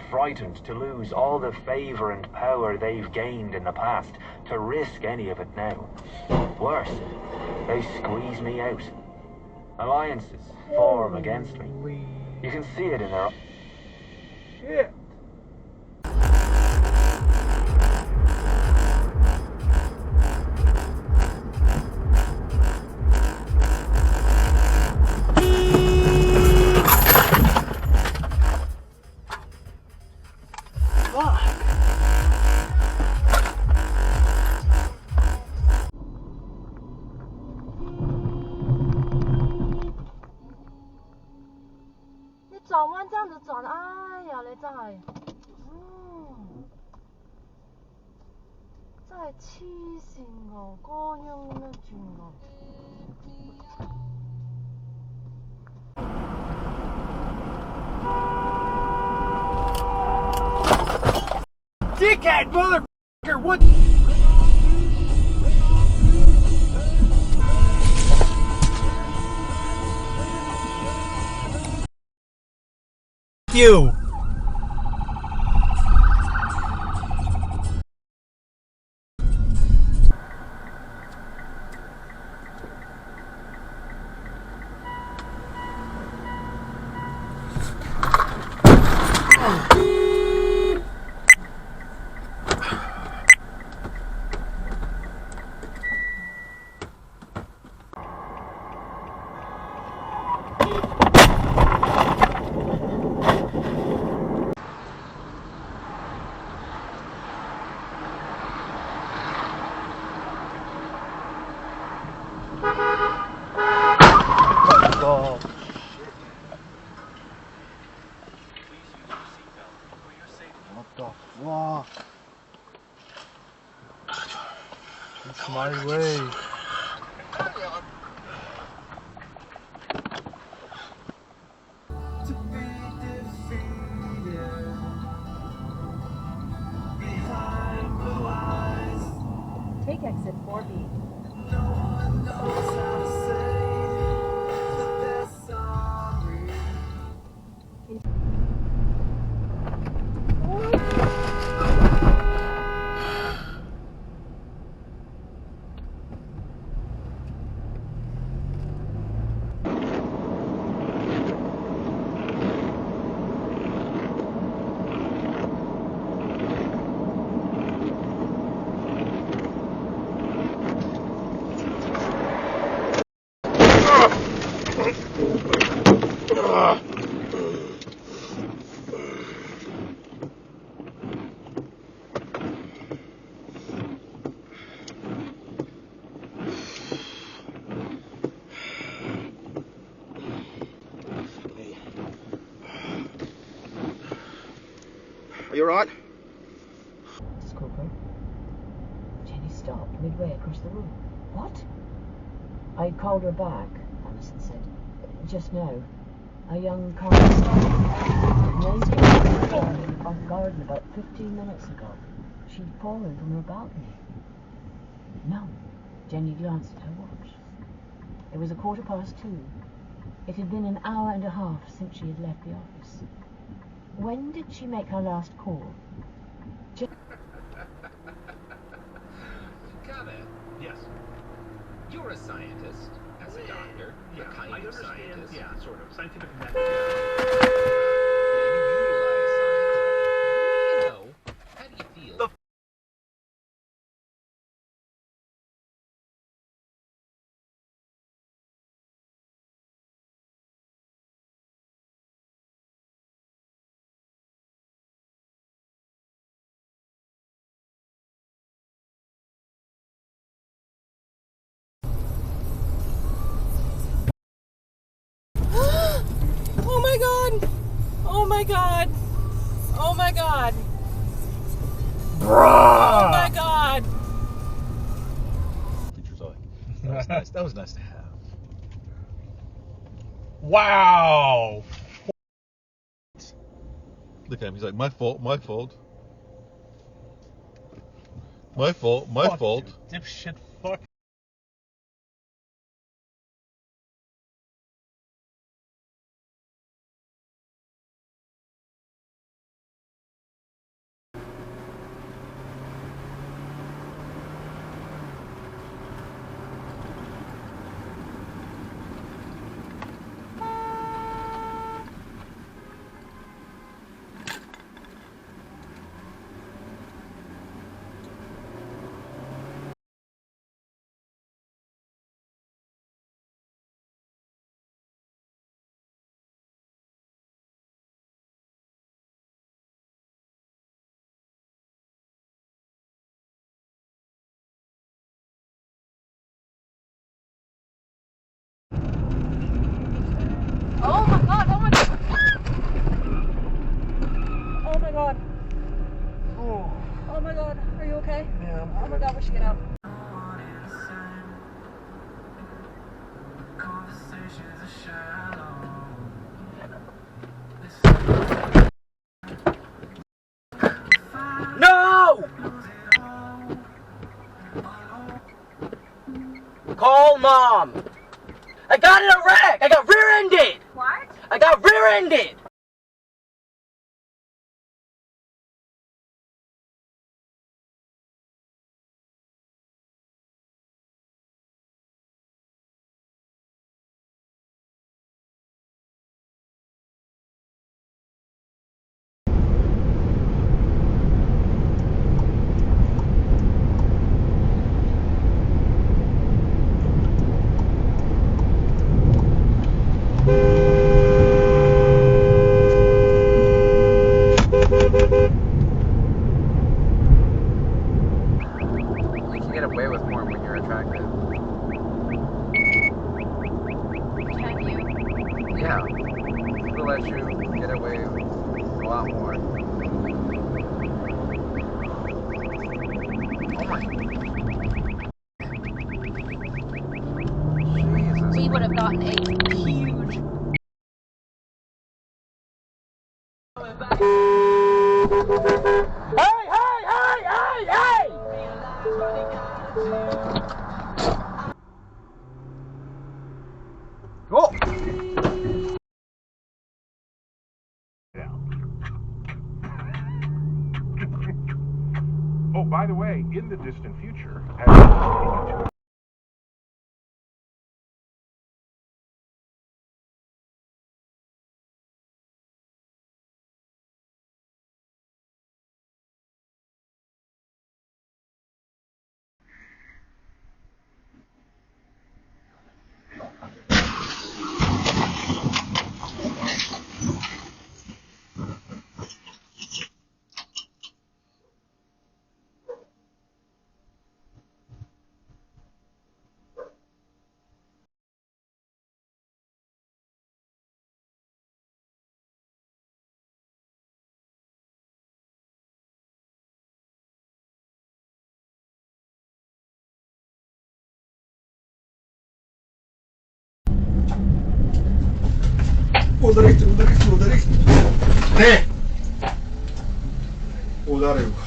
frightened to lose all the favour and power they've gained in the past to risk any of it now. Worse, they squeeze me out. Alliances form against me. You can see it in their... Shit! Dickhead motherfucker, what? You! Oh, what the fuck? It's my way. Take exit 4B. Are you alright? Miss Cooper. Jenny stopped midway across the room. What? I called her back, Alison said. Just now. A young car stopped 19 in the front garden about 15 minutes ago. She'd fallen from her balcony. No. Jenny glanced at her watch. It was 2:15. It had been an hour and a half since she had left the office. When did she make her last call? Got it. Yes. You're a scientist, as a doctor, a kind of scientist. Yeah, sort of. Scientific Yeah, method. you utilize science. What do you know? How do you feel? Oh my god! Oh my god! Oh my god! Bruh! Oh my god! Teacher's eye. That was nice. That was nice to have. Wow! Look at him. He's like, my fault. My fault. My fault. My Fuck fault. you, dipshit fuck. okay? Yeah. Oh my god, we should get out. No! Call mom! I got in a wreck! I got rear-ended! What? I got rear-ended! You can get away with more when you're attractive. Can you? Yeah. We'll let you get away with a lot more. Oh my. Jesus. We would have gotten a huge. Hey, hey, hey, hey, hey! Go! Oh, by the way, in the distant future, as you continue to Ударить. Не! Ударив.